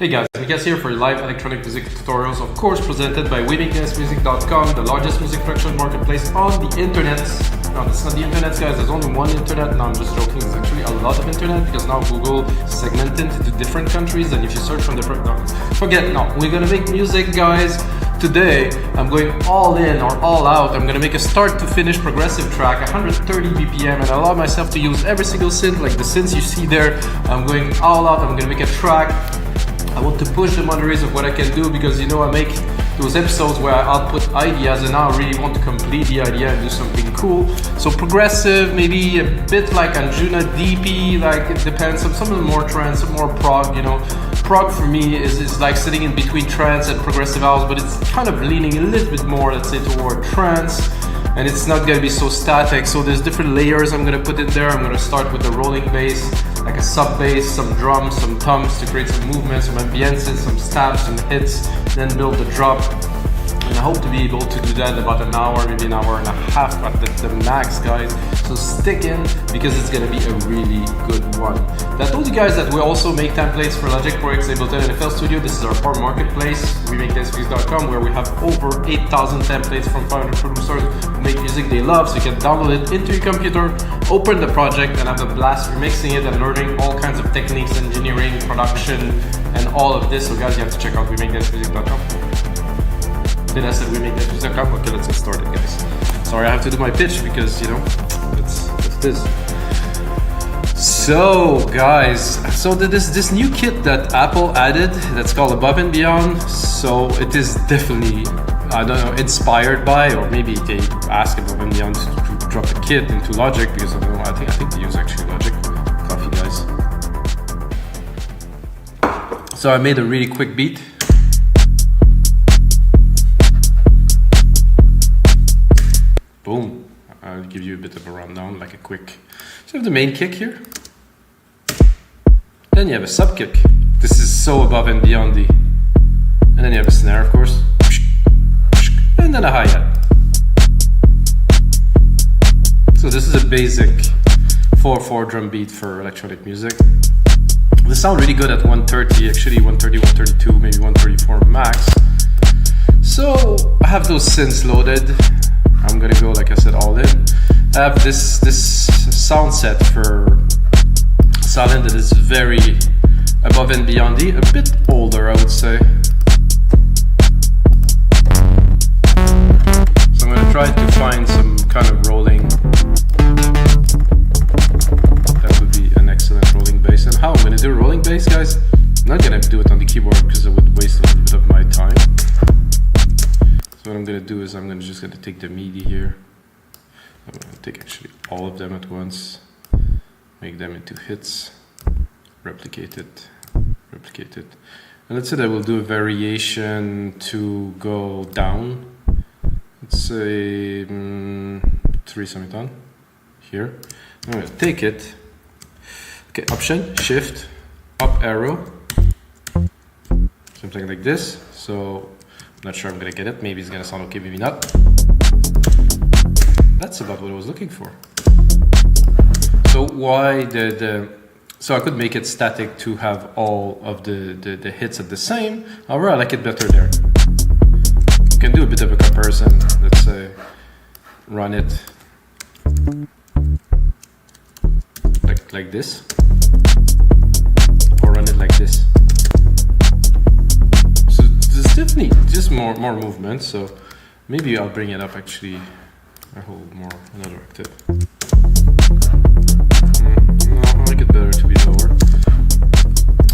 Hey guys, Mikas here for live electronic music tutorials, of course presented by WeMakeDanceMusic.com, the largest music production marketplace on the internet. No, that's not the internet, guys, there's only one internet. No, I'm just joking, there's actually a lot of internet because now Google segmented into different countries, and if you search from different... No, forget, no, we're gonna make music, guys. Today, I'm going all in or all out. I'm gonna make a start to finish progressive track, 130 BPM, and I allow myself to use every single synth, like the synths you see there. I'm going all out, I'm gonna make a track. I want to push the boundaries of what I can do because, you know, I make those episodes where I output ideas, and now I really want to complete the idea and do something cool. So progressive, maybe a bit like Anjunabeats, like it depends. Some of them more trance, some more prog, you know. Prog for me is like sitting in between trance and progressive house, but it's kind of leaning a little bit more, let's say, toward trance. And it's not gonna be so static, so there's different layers I'm gonna put in there. I'm gonna start with the rolling bass, like a sub bass, some drums, some toms to create some movement, some ambiences, some stabs, some hits, then build the drop. And I hope to be able to do that in about an hour, maybe an hour and a half at the max, guys. So stick in, because it's gonna be a really good one. I told you guys that we also make templates for Logic, Pro X, Ableton, and FL Studio. This is our core marketplace, WeMakeDanceMusic.com, where we have over 8,000 templates from 500 producers who make music they love. So you can download it into your computer, open the project, and have a blast remixing it and learning all kinds of techniques, engineering, production, and all of this. So guys, you have to check out WeMakeDanceMusic.com. Then I said WeMakeDanceMusic.com. Okay, let's get started, guys. Sorry, I have to do my pitch because, you know, it's this. So guys, so this new kit that Apple added that's called Above and Beyond. So it is definitely, I don't know, inspired by, or maybe they ask Above and Beyond to drop the kit into Logic, because I don't know, I think they use actually Logic. Coffee, guys. So I made a really quick beat. Boom. I'll give you a bit of a rundown, like a quick. So you have the main kick here. Then you have a sub kick. This is so above and beyond the. And then you have a snare, of course. And then a hi-hat. So this is a basic 4/4 drum beat for electronic music. This sounds really good at 130, actually 130, 132, maybe 134 max. So I have those synths loaded. I'm gonna go, like I said, all in. I have this sound set for Sylenth that is very above and beyond, a bit older, I would say. So I'm gonna try to find some kind of rolling. That would be an excellent rolling bass. And how I'm gonna do rolling bass, guys? I'm not gonna do it on the keyboard because it would waste a little bit of my time. So what I'm gonna do is I'm just gonna take the MIDI here. I'm gonna take actually all of them at once, make them into hits, replicate it, and let's say that we'll do a variation to go down. Let's say 3 semitone here. I'm gonna take it. Okay, Option, Shift, up arrow, something like this. So. Not sure I'm gonna get it. Maybe it's gonna sound okay, maybe not. That's about what I was looking for. So why so I could make it static to have all of the hits at the same. However, I like it better there. We can do a bit of a comparison. Let's say run it like this, or run it like this. There's definitely just more movement, so maybe I'll bring it up actually. I hold another octave. No, I like it better to be lower.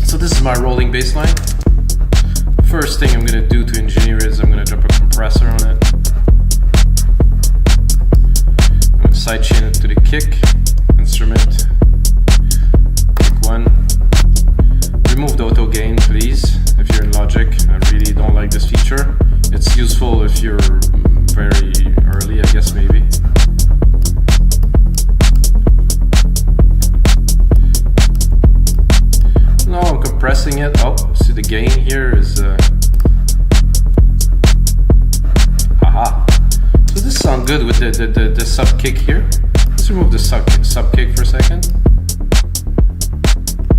So this is my rolling bass line. First thing I'm gonna do to engineer is I'm gonna drop a compressor on it. I'm gonna sidechain it to the kick instrument. Kick 1. Remove the auto gain, please. If you're in Logic, I really don't like this feature. It's useful if you're very early, I guess, maybe. No, I'm compressing it. Oh, see the gain here is... Aha. So this sounds good with the sub kick here. Let's remove the sub kick for a second.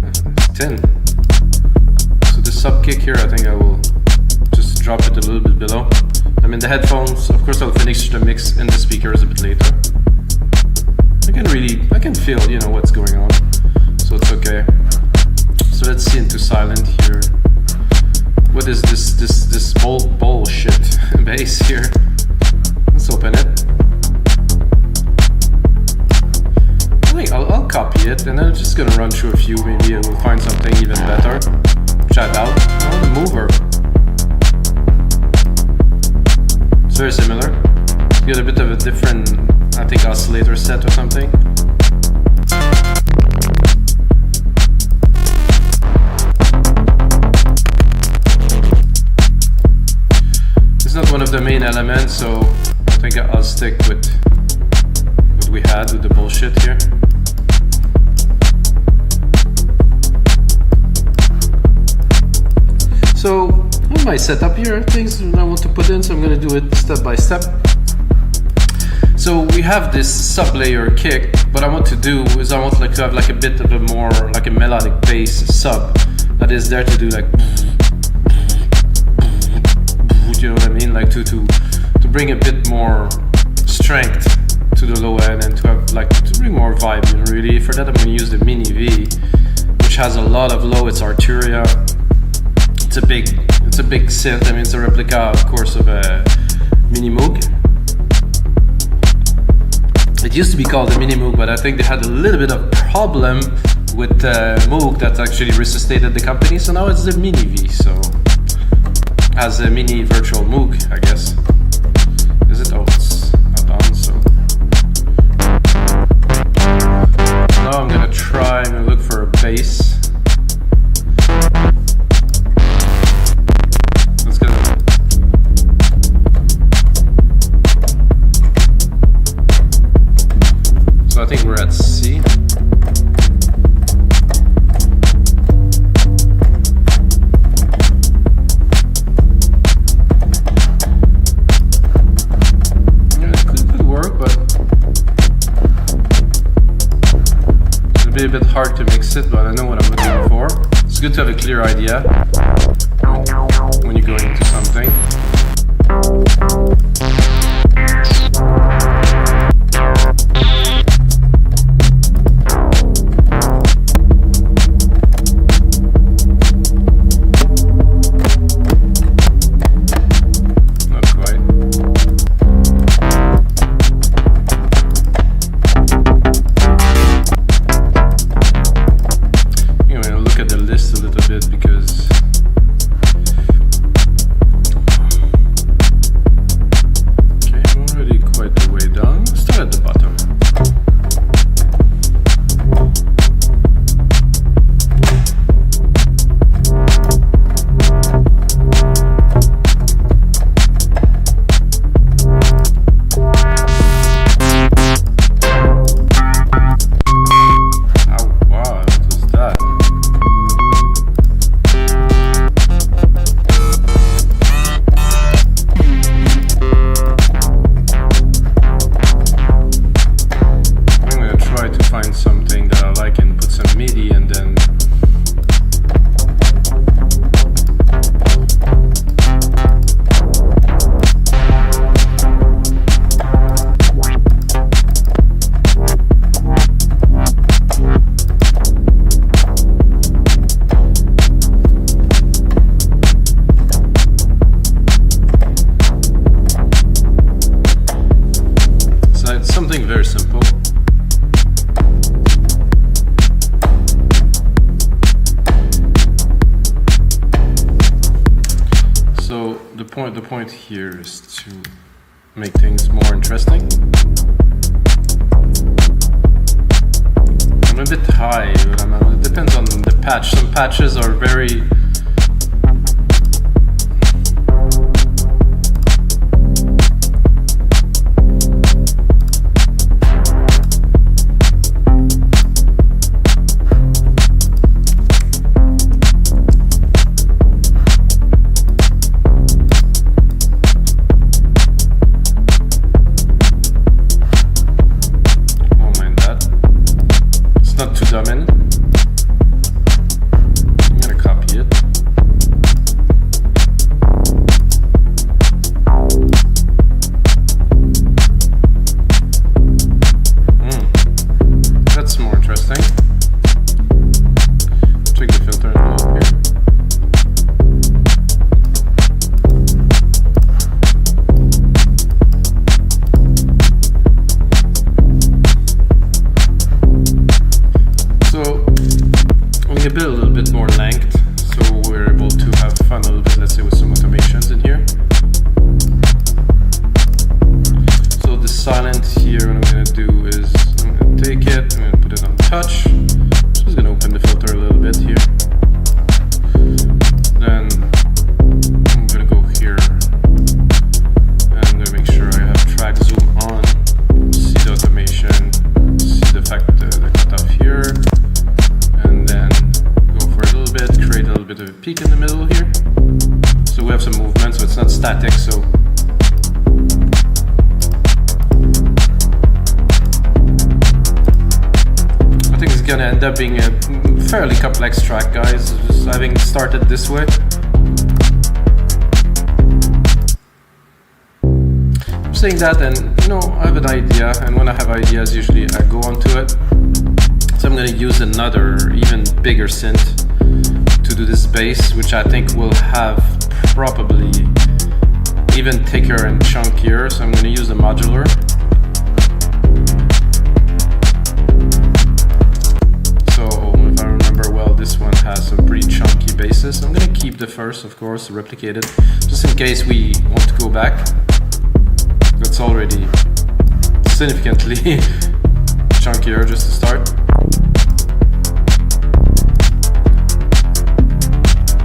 It's 10. So the sub kick here, I think I will just drop it a little bit below. I'm in the headphones, of course I'll finish the mix in the speakers a bit later. I can feel, you know, what's going on, so it's okay. So let's see into Sylenth here. What is this bullshit bass here? Let's open it. I think I'll copy it, and then I'm just gonna run through a few. Maybe I will find something even better. Try it out. Oh, the mover. It's very similar. You got a bit of a different, I think, oscillator set or something. It's not one of the main elements, so I think I'll stick with what we had with the bullshit here. So, here's my setup here, things I want to put in, so I'm going to do it step by step. So we have this sub-layer kick. What I want to do is I want to have like a bit of a more, like a melodic bass sub that is there to do like, you know what I mean? Like to bring a bit more strength to the low end and to have like, to bring more vibe, you know, really. For that I'm going to use the Mini V, which has a lot of low. It's Arturia. It's a big synth. I mean, it's a replica, of course, of a Mini Moog. It used to be called the Mini Moog, but I think they had a little bit of problem with Moog that actually resuscitated the company. So now it's the Mini V. So as a mini virtual Moog, I guess. Is it? Oh, it's not on. So now I'm gonna try and look for a bass. I think we're at C. Yeah, it could work, but it'll be a bit hard to mix it, but I know what I'm looking for. It's good to have a clear idea when you're going into something. Very simple. So the point here is to make things more interesting. I'm a bit high, but it depends on the patch. Some patches are very dominant. I'm gonna copy it. pedal here. So we have some movement, so it's not static, so I think it's gonna end up being a fairly complex track, guys, just having started this way. I'm saying that, and you know, I have an idea, and when I have ideas, usually I go onto it. So I'm gonna use another, even bigger synth to do this bass, which I think will have probably even thicker and chunkier. So I'm gonna use the modular. If I remember well, this one has some pretty chunky basses. I'm gonna keep the first, of course, replicate it, just in case we want to go back. That's already significantly chunkier just to start.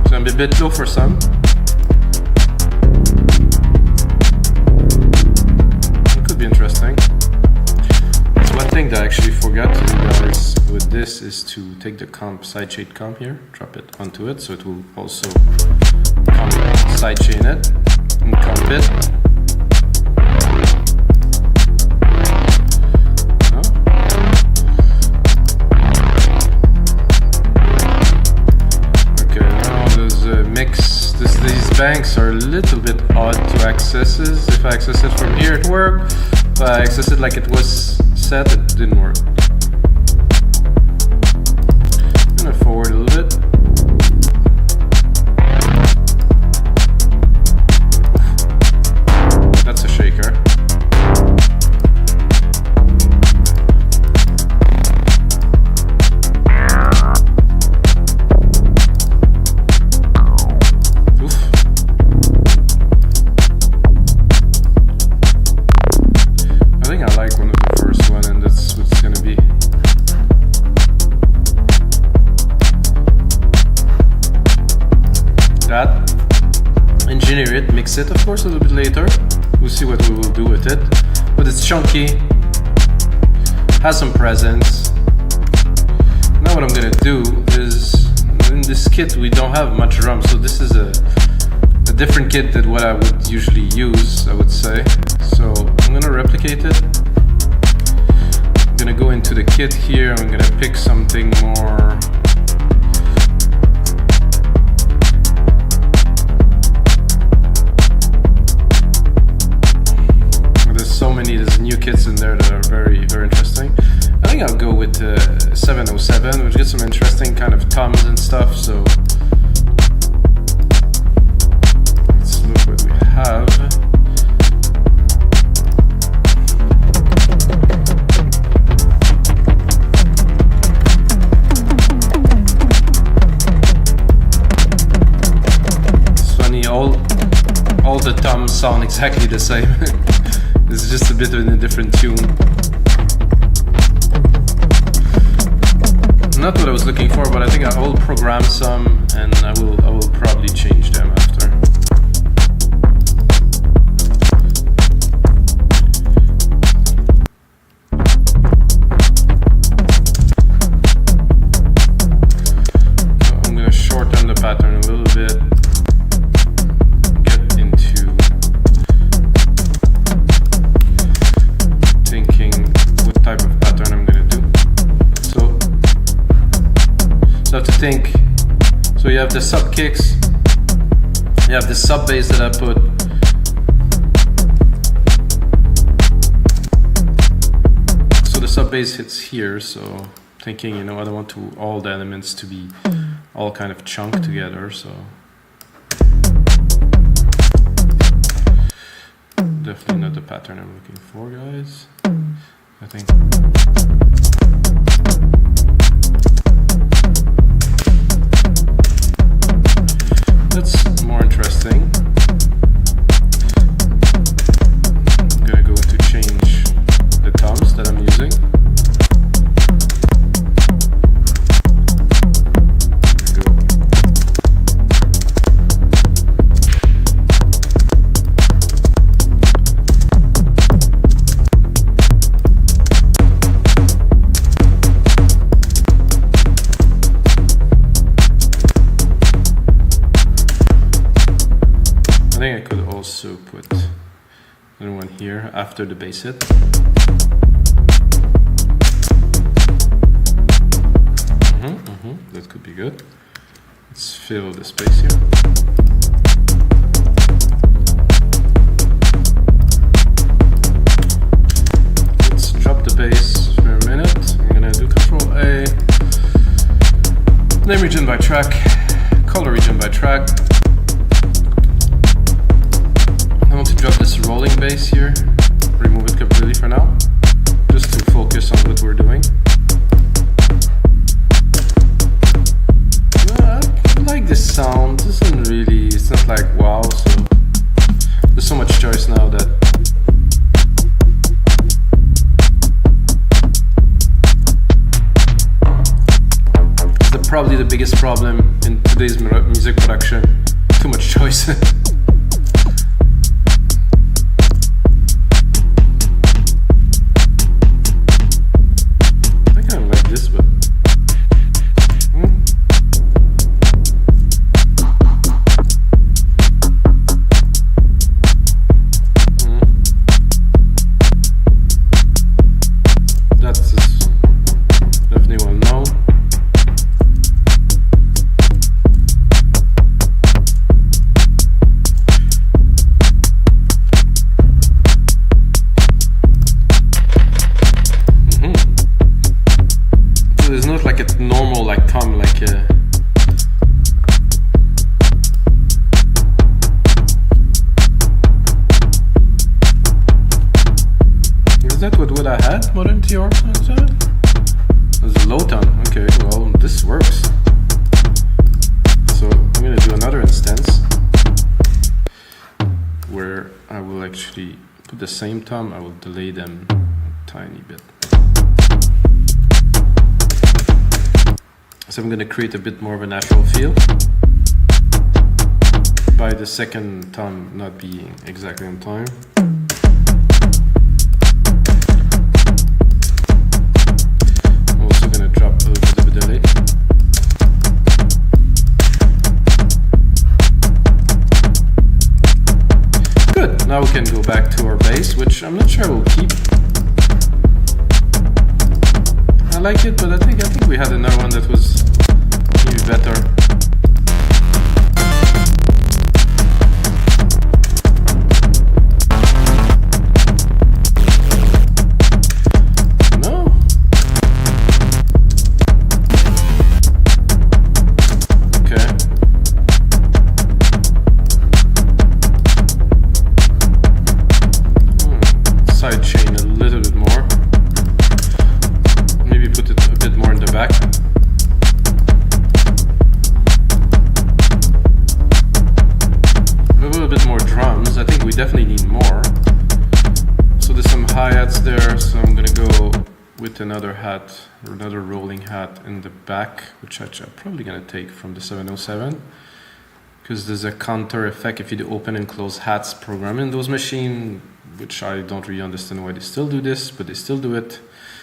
So I'm a bit low for some. It could be interesting. One thing that I actually forgot to do, guys, with this is to take the comp, sidechain comp here, drop it onto it, so it will also sidechain it and comp it. No? Okay, now there's a mix. These banks are a little bit odd to access. If I access it from here, it worked. If I access it like it was set, it didn't work. I'm gonna forward a little bit. That's a shaker. Engineer it, mix it, of course, a little bit later. We'll see what we will do with it. But it's chunky, has some presence. Now what I'm gonna do is, in this kit we don't have much drums, so this is a different kit than what I would usually use, I would say. So I'm gonna replicate it. I'm gonna go into the kit here, I'm gonna pick something more. There's new kits in there that are very, very interesting. I think I'll go with 707, which gets some interesting kind of toms and stuff. So let's look what we have. It's funny, all the toms sound exactly the same. It's just a bit in a different tune. Not what I was looking for, but I think I will program some, and I will probably change them after. So I'm gonna shorten the pattern a little bit. Think. So you have the sub kicks, you have the sub bass that I put. So the sub bass hits here, so thinking, you know, I don't want all the elements to be all kind of chunked together, so definitely not the pattern I'm looking for, guys. I think that's more interesting. I'm gonna go into change the toms that I'm using. think I could also put another one here after the bass hit. That could be good. Let's fill the space here. Let's drop the bass for a minute. I'm gonna do Control A. Name region by track, color region by track. I want to drop this rolling bass here. Remove it completely for now, just to focus on what we're doing. I like this sound. This isn't really, it's not like wow, so there's so much choice now that it's probably the biggest problem in today's music production. Too much choice. I kind of like this, but the same tom, I will delay them a tiny bit. So I'm going to create a bit more of a natural feel by the second tom not being exactly on time. I'm also going to drop a little bit of a delay. Good, now we can go back to our bass, which I'm not sure I will keep. I like it, but I think we had another one that was maybe better. Sidechain a little bit more. Maybe put it a bit more in the back. A little bit more drums. I think we definitely need more. So there's some hi-hats there, so I'm gonna go with another hat, or another rolling hat in the back, which I'm probably gonna take from the 707. Because there's a counter effect if you do open and close hats program in those machines, which I don't really understand why they still do this, but they still do it.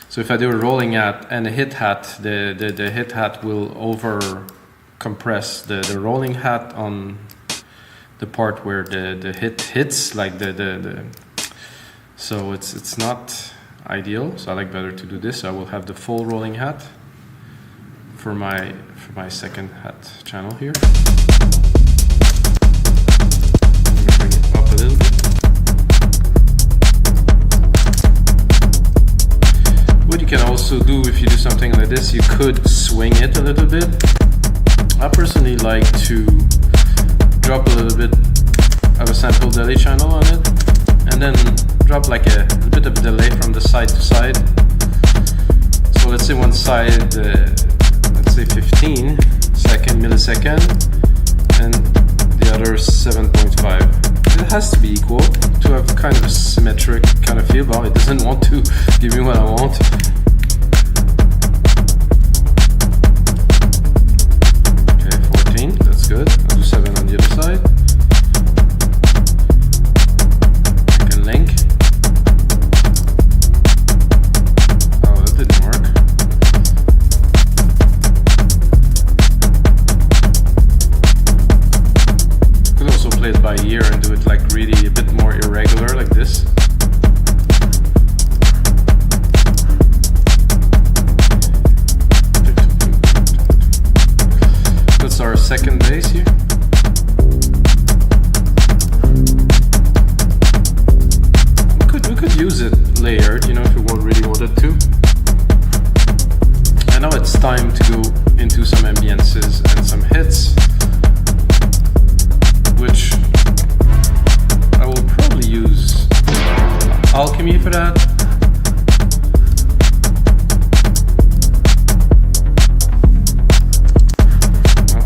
So if I do a rolling hat and a hit hat, the hit hat will over compress the rolling hat on the part where the hit hits, like so it's not ideal. So I like better to do this. So I will have the full rolling hat for my second hat channel here. Bring it up a little bit. What you can also do if you do something like this, you could swing it a little bit. I personally like to drop a little bit of a sample delay channel on it, and then drop like a bit of delay from the side to side. So let's say one side, let's say 15 millisecond, and the other 7.5. It has to be equal to have kind of a symmetric kind of feel. Well, it doesn't want to give me what I want. Okay, 14, that's good. I'll do 7 on the other side. I can link. Oh, that didn't work. Could also play play it by ear and do it like really a bit more irregular like this. That's our second bass here. We could use it layered, you know, if we really wanted to. And now it's time to go into some ambiances and some hits, which I will probably use Alchemy for that.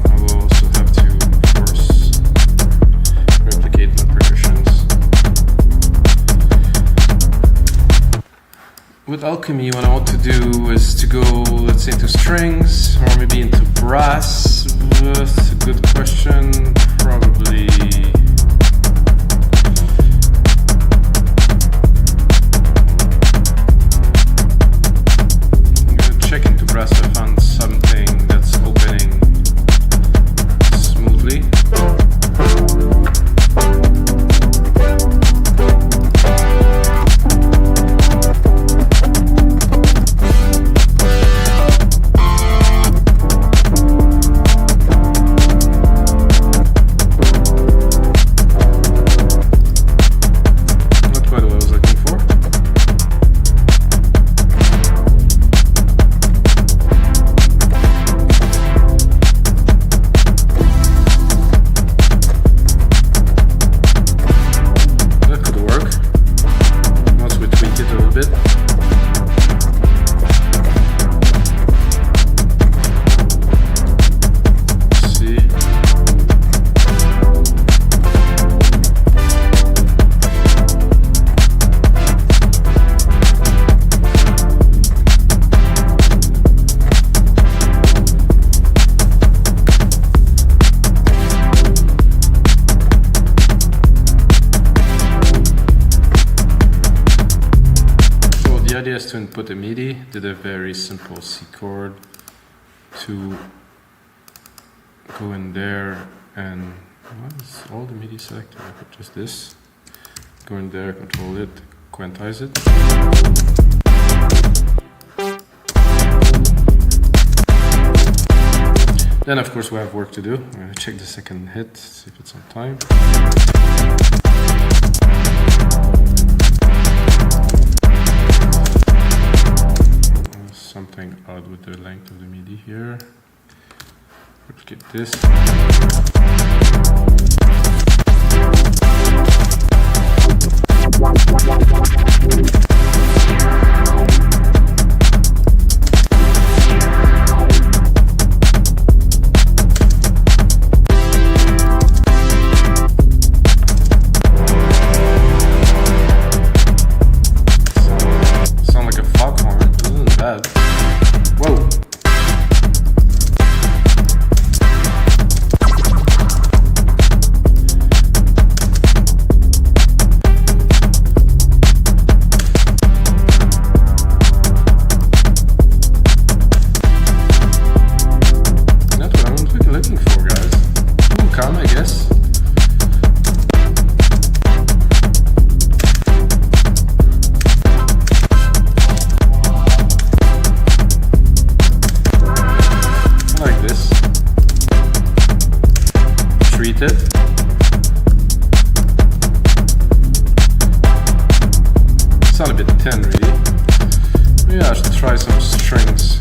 I will also have to, of course, replicate my percussions. With Alchemy, what I want to do is to go, let's say, into strings or maybe into brass. That's a good question. Probably. I'm gonna check into brass. I found something that's opening smoothly. To input a MIDI, did a very simple C chord to go in there and all the MIDI selected. I put just this, go in there, control it, quantize it. Then of course we have work to do. I'm going to check the second hit, see if it's on time. Something odd with the length of the MIDI here. Replicate this. Sound like a foghorn, it isn't bad. Whoa. That's what I'm looking for, guys. It will come, I guess. Treated. Sound a bit thin, really. Maybe I should try some strings.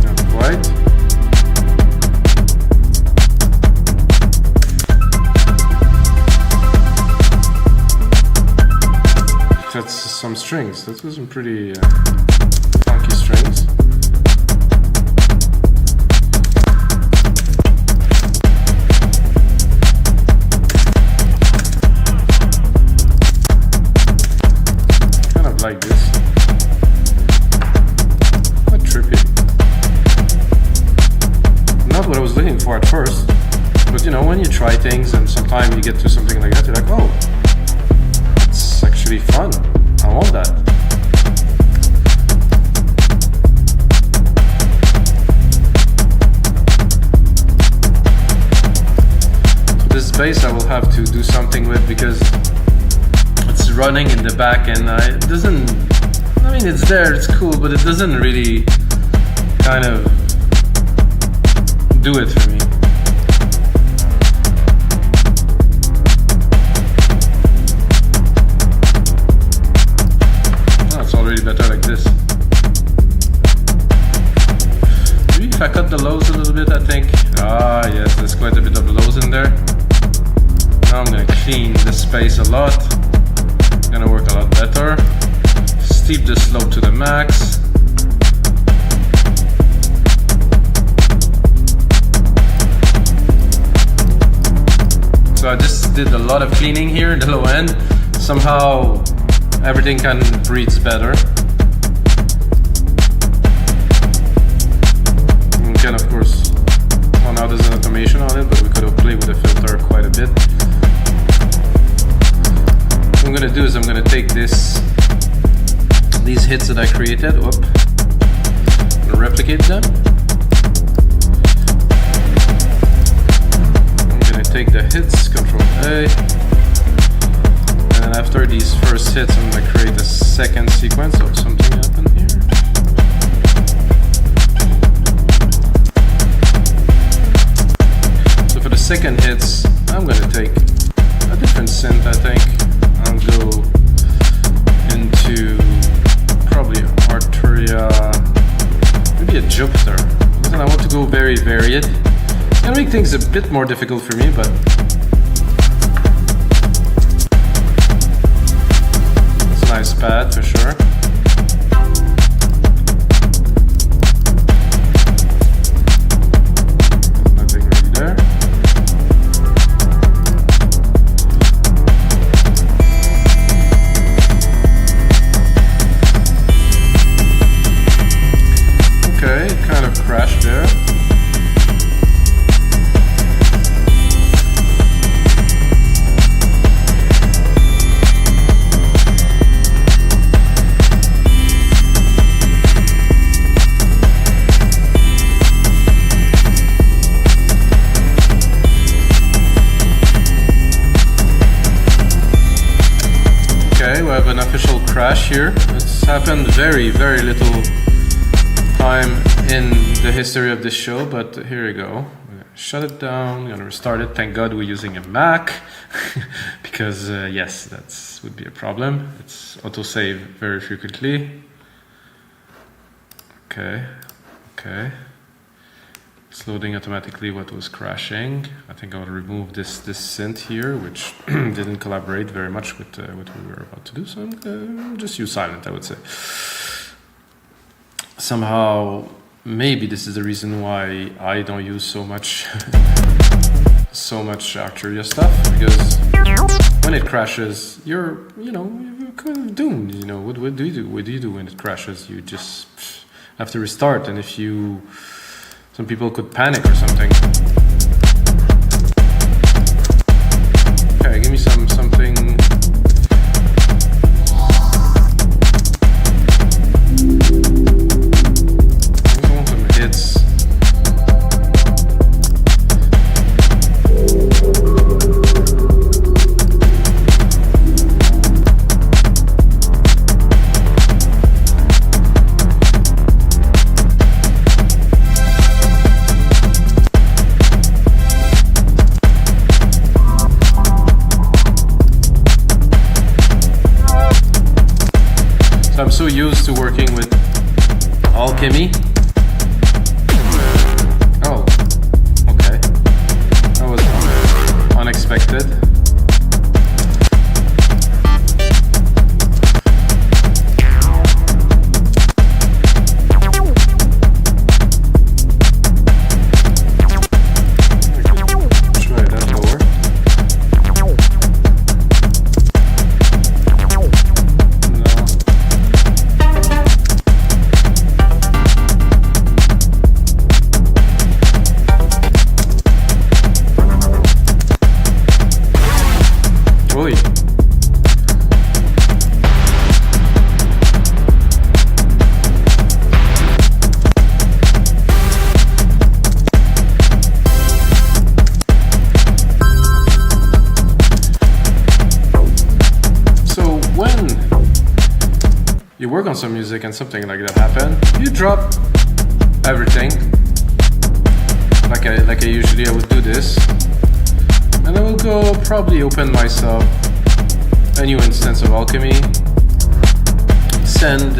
Not quite. That's some strings. Those are some pretty funky strings. Kind of like this. Quite trippy. Not what I was looking for at first, but you know, when you try things and sometimes you get to something like that, you're like, oh, it's actually be fun. I want that. So this bass I will have to do something with because it's running in the back and it doesn't, I mean it's there, it's cool, but it doesn't really kind of do it for me. Already better like this. Maybe if I cut the lows a little bit, I think. Ah, yes, there's quite a bit of lows in there. Now I'm gonna clean the space a lot. Gonna work a lot better. Steep the slope to the max. So I just did a lot of cleaning here in the low end. Somehow everything kind of breathes better. You can of course, well now there's an automation on it, but we could have played with the filter quite a bit. What I'm gonna do is I'm gonna take these hits that I created, and replicate them. I'm gonna take the hits, Control A. And after these first hits, I'm going to create a second sequence of something happened here. So for the second hits, I'm going to take a different synth, I think. I'll go into probably Arturia, maybe a Jupiter. And I want to go very varied. It's going to make things a bit more difficult for me, but nice pad for sure. Nothing really there. Okay, kind of crashed there. We have an official crash here. It's happened very, very little time in the history of this show, but here we go. I'm gonna shut it down, I'm gonna restart it. Thank God we're using a Mac because yes, that would be a problem. It's autosave very frequently. Okay. It's loading automatically what was crashing. I think I'll remove this synth here, which didn't collaborate very much with what we were about to do. So I'm gonna just use Sylenth, I would say. Somehow, maybe this is the reason why I don't use so much Arturia stuff, because when it crashes, you're kind of doomed. You know, what do you do? What do you do when it crashes? You just have to restart, and if you some people could panic or something. Okay, give me something. I want some hits. I'm so used to working with Alchemy. Oh, okay. That was unexpected. Try that lower. you work on some music and something like that happen, you drop everything. Like I usually would do this. And I will go probably open myself a new instance of Alchemy. Send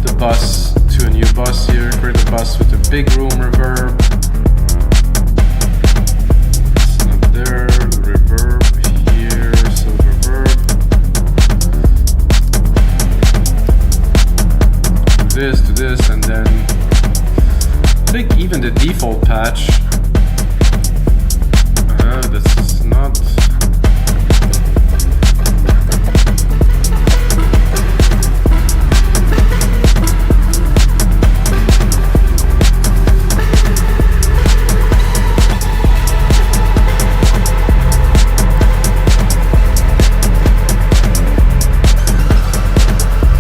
the bus to a new bus here. Create a bus with a big room reverb. It's not there. Reverb here. So reverb. Do this, and then I think even the default patch. This is not.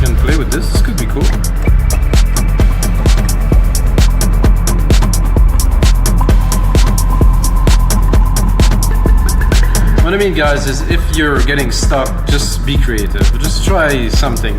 Can play with this. This could be cool. What I mean, guys, is if you're getting stuck, just be creative. Just try something.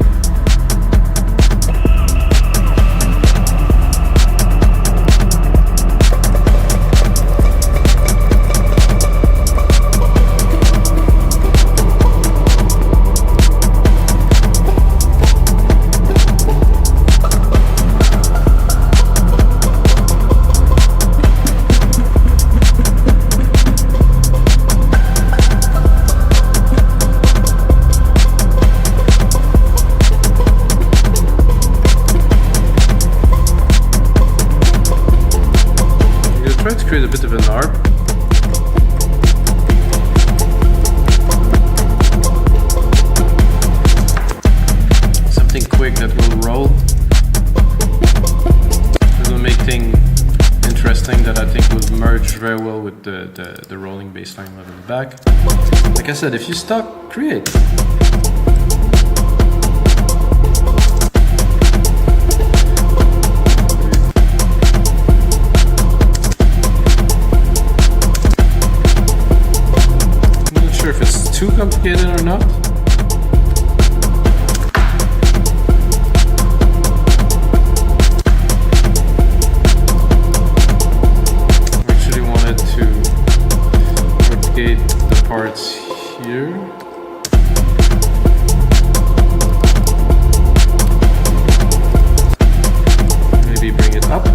Create a bit of an arp. Something quick that will roll. It will make things interesting that I think will merge very well with the rolling bass line in the back. Like I said, if you're stuck, create. If it's too complicated or not. I actually wanted to replicate the parts here. Maybe bring it up.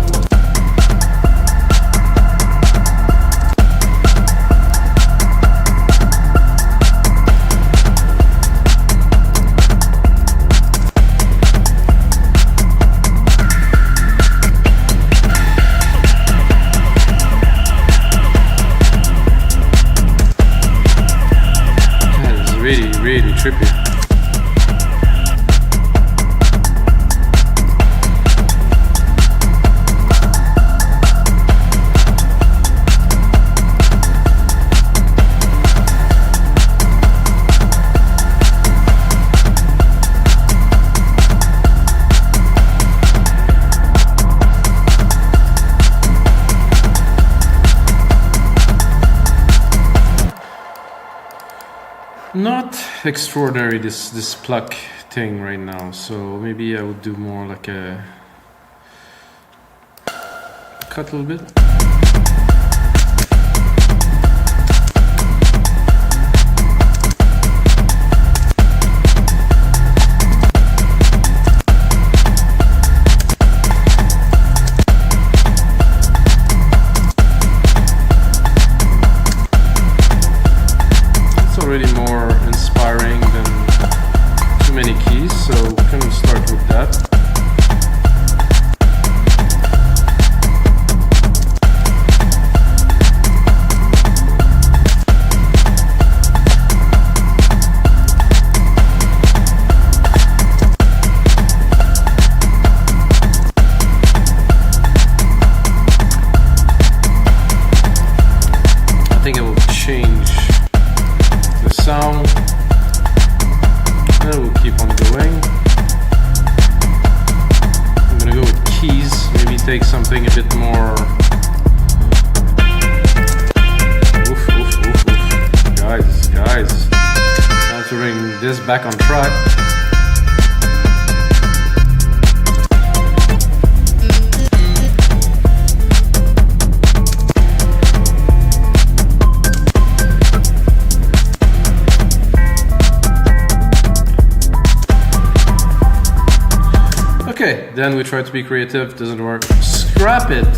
Really trippy. Not extraordinary this pluck thing right now, so maybe I would do more like a cut a little bit. Already more inspiring than too many keys, so we can start with that. I think it will change the sound, and we'll keep on going. I'm gonna go with keys, maybe take something a bit more. Oof, oof, oof, oof. Guys, I have to bring this back on track. then we try to be creative, doesn't work. Scrap it.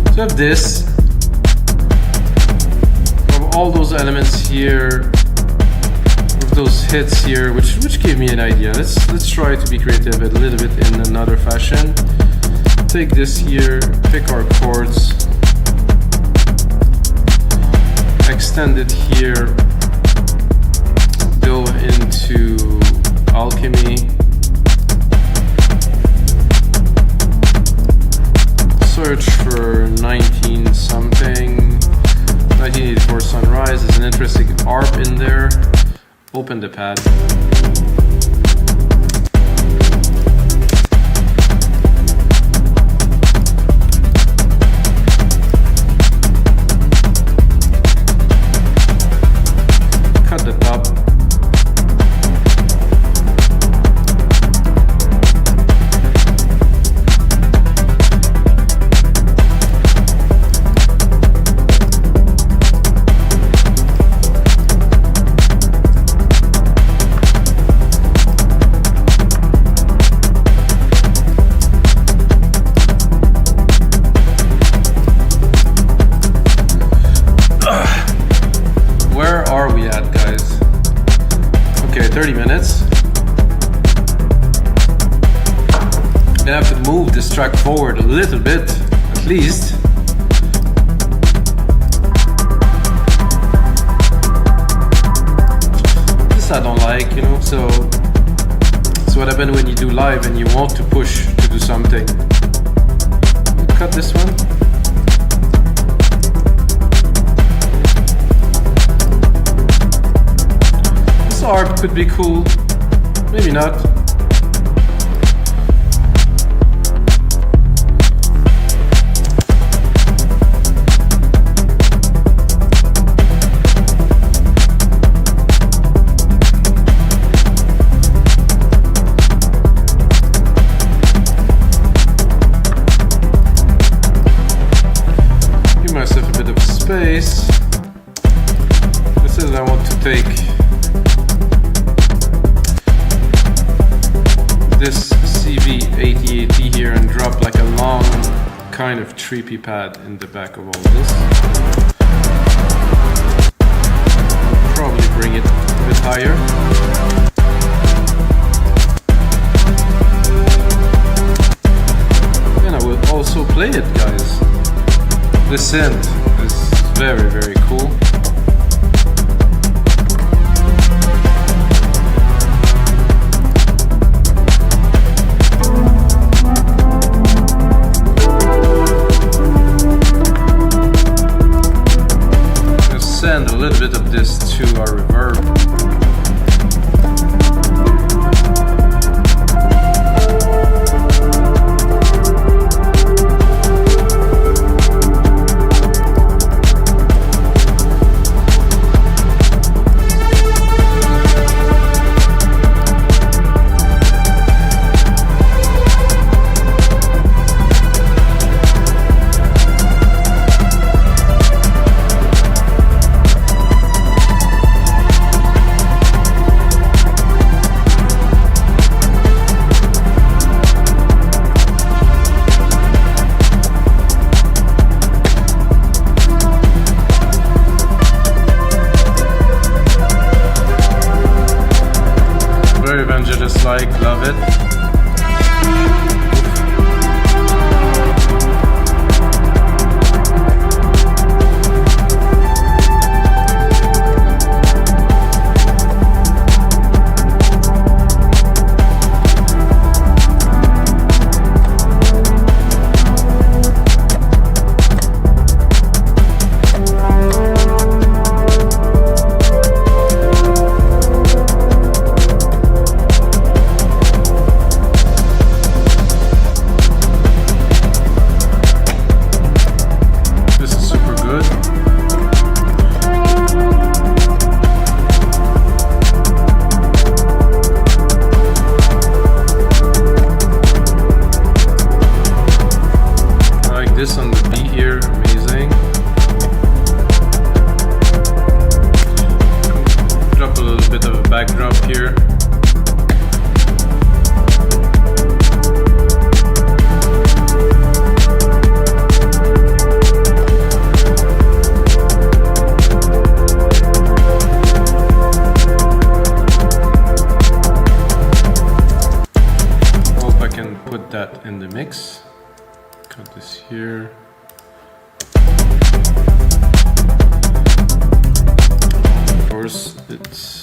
So I have this. From all those elements here, with those hits here, which gave me an idea. Let's try to be creative a little bit in another fashion. Take this here, pick our chords, extend it here, go into Alchemy, search for 19 something, 1984 Sunrise. There's an interesting ARP in there. Open the pad. Cut the top. Where are we at, guys? Okay, 30 minutes. Gonna have to move this track forward a little bit, at least. This I don't like, you know, so it's what happens when you do live and you want to push to do something. Cut this one. This ARP could be cool, maybe not. Give myself a bit of space. This is I want to take this CV80 here and drop like a long kind of trippy pad in the back of all this. Probably bring it a bit higher. And I will also play it, guys. The synth is very, very cool. Send a little bit of this to our reverb. Like, love it. Put this here. Of course, it's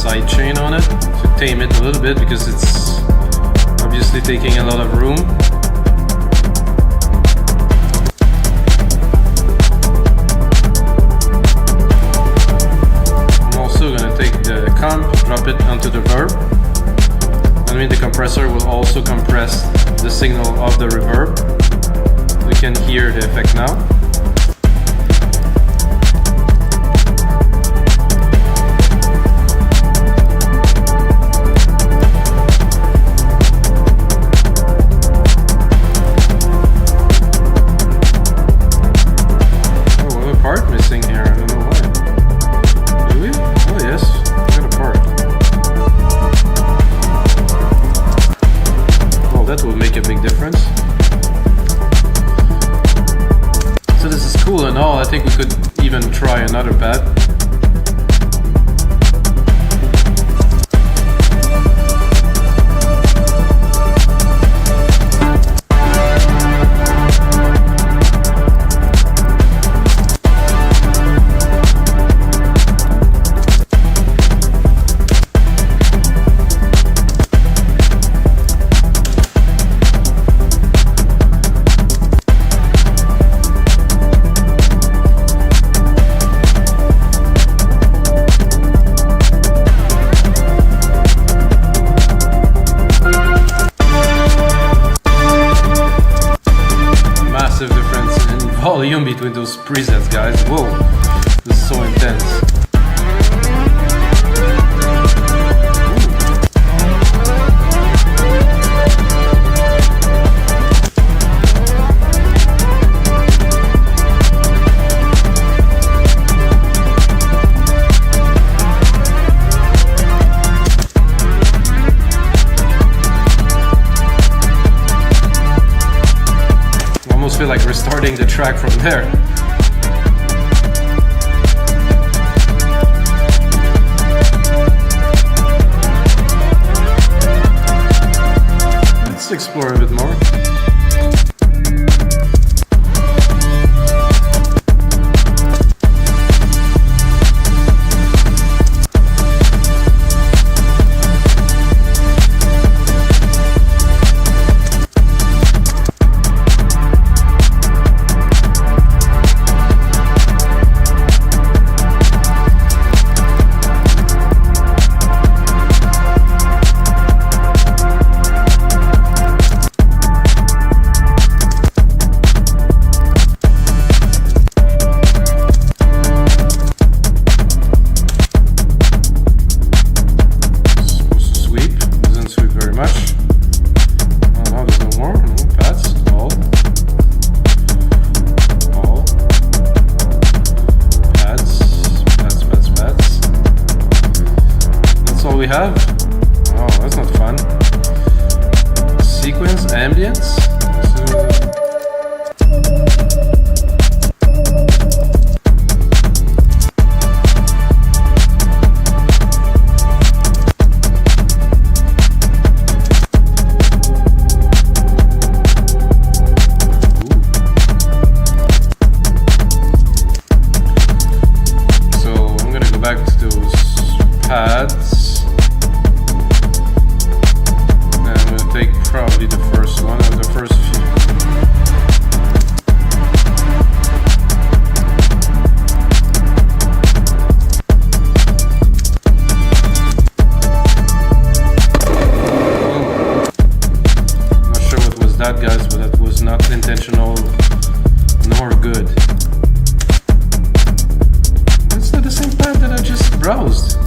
Sidechain on it to tame it a little bit because it's obviously taking a lot of room. I'm also going to take the comp, drop it onto the reverb. I mean the compressor will also compress the signal of the reverb. We can hear the effect now. I think we could even try another pad. Volume between those presets, guys. Whoa, this is so intense. Feel like restarting the track from there. Let's explore a bit more. We have? Oh, that's not fun. Sequence, ambience. So I'm gonna go back to those pads. Take probably the first one or the first few. Oh. Not sure what was that, guys, but that was not intentional. browsed.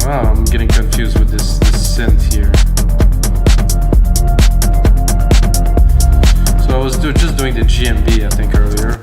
Wow, I'm getting confused with this synth here. So I was just doing the GMB, I think, earlier.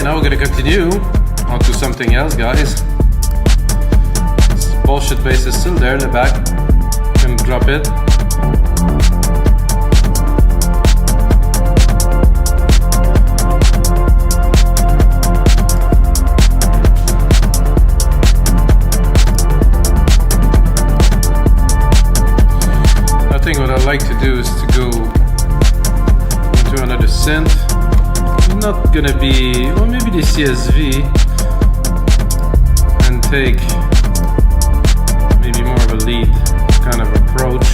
Now we're gonna continue onto something else, guys. This bullshit bass is still there in the back. Can drop it. I think what I'd like to do is to go into another synth. Not gonna be, well, maybe the CSV, and take maybe more of a lead kind of approach.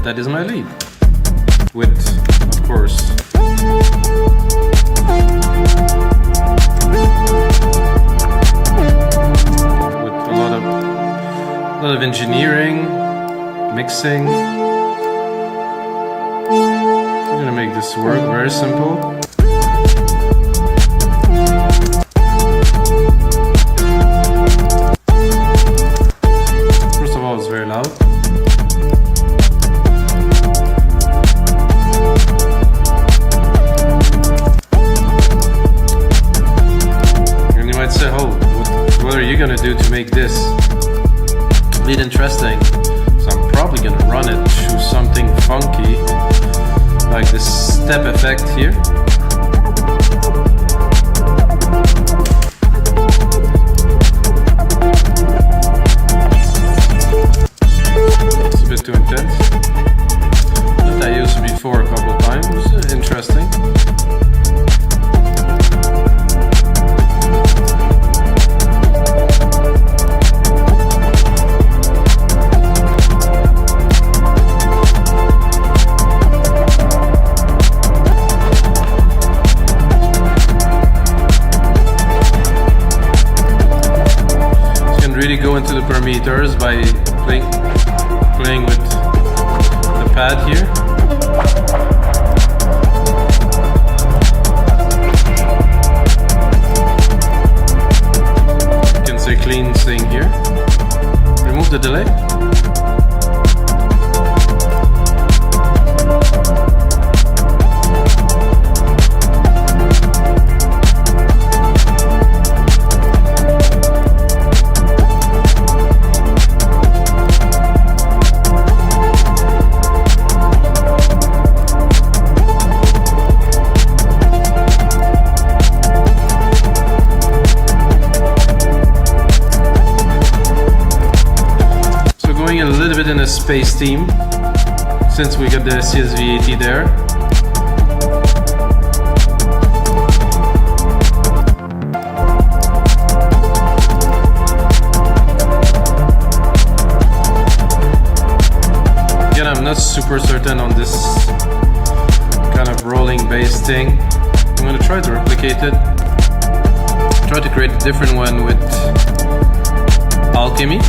That is my lead, with, of course, with a lot of engineering, mixing. I'm gonna make this work very simple. First of all, it's very loud. Say, oh, what are you gonna do to make this lead interesting? So I'm probably gonna run it through something funky, like this step effect here. go into the parameters by playing with the pad here. You can say clean thing here. Remove the delay. In a space theme, since we got the CSV80 there. Again, I'm not super certain on this kind of rolling bass thing. I'm gonna try to replicate it. Try to create a different one with Alchemy.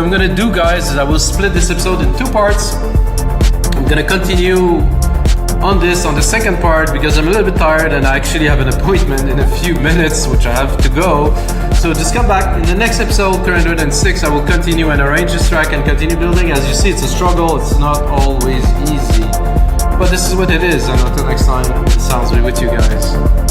I'm gonna do, guys, is I will split this episode in 2 parts. I'm gonna continue on the second part because I'm a little bit tired and I actually have an appointment in a few minutes which I have to go. So just come back in the next episode 306. I will continue and arrange this track and continue building. As you see, it's a struggle, it's not always easy, but this is what it is, and until next time, it sounds good with you guys.